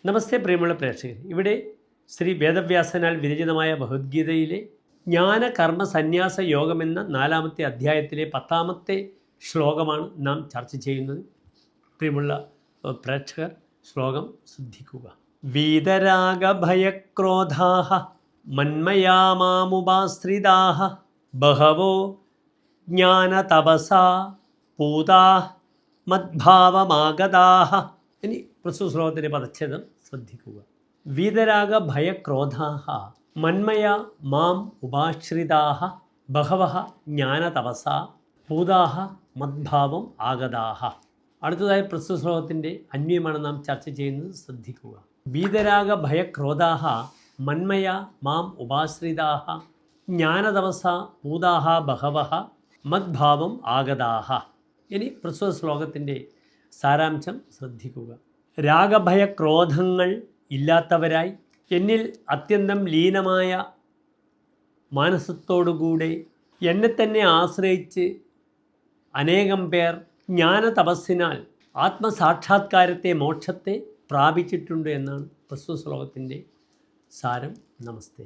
നമസ്തേ പ്രിയമുള്ള പ്രേക്ഷകർ, ഇവിടെ ശ്രീ വേദവ്യാസനാൽ വിരചിതമായ ഭഗവത്ഗീതയിലെ ജ്ഞാനകർമ്മ സന്യാസ യോഗമെന്ന 4-ാമത്തെ അധ്യായത്തിലെ 10-ാമത്തെ ശ്ലോകമാണ് നാം ചർച്ച ചെയ്യുന്നത്. പ്രിയമുള്ള പ്രേക്ഷകർ, ശ്ലോകം ശ്രദ്ധിക്കുക. വീതരാഗഭയക്രോധാഃ മന്മയാ മാമുപാശ്രിതാഃ ബഹവോ ജ്ഞാനതപസാ പൂതാഃ മദ്ഭാവമാഗതാഃ. ഇനി പ്രസ്തുത ശ്ലോകത്തിൻ്റെ പദച്ഛേദം ശ്രദ്ധിക്കുക. വീതരാഗ ഭയക്രോധാഃ മന്മയാ മാം ഉപാശ്രിതാഃ ബഹവഃ ജ്ഞാനതപസാ പൂതാഃ മദ്ഭാവം ആഗതാഃ. അടുത്തതായി പ്രസ്തുത ശ്ലോകത്തിൻ്റെ അന്വയമാണ് നാം ചർച്ച ചെയ്യുന്നത്. ശ്രദ്ധിക്കുക. വീതരാഗ ഭയക്രോധാഃ മന്മയാ മാം ഉപാശ്രിതാഃ ജ്ഞാനതപസാ പൂതാഃ ബഹവഃ മദ്ഭാവം ആഗതാഃ. ഇനി പ്രസ്തുത ശ്ലോകത്തിൻ്റെ സാരാംശം ശ്രദ്ധിക്കുക. രാഗഭയക്രോധങ്ങൾ ഇല്ലാത്തവരായി എന്നിൽ അത്യന്തം ലീനമായ മാനസത്തോടുകൂടെ എന്നെ തന്നെ ആശ്രയിച്ച് അനേകം പേർ ജ്ഞാനതപസ്സിനാൽ ആത്മസാക്ഷാത്കാരത്തെ, മോക്ഷത്തെ പ്രാപിച്ചിട്ടുണ്ട് എന്നാണ് പ്രസ്തുത ശ്ലോകത്തിൻ്റെ സാരം. നമസ്തേ.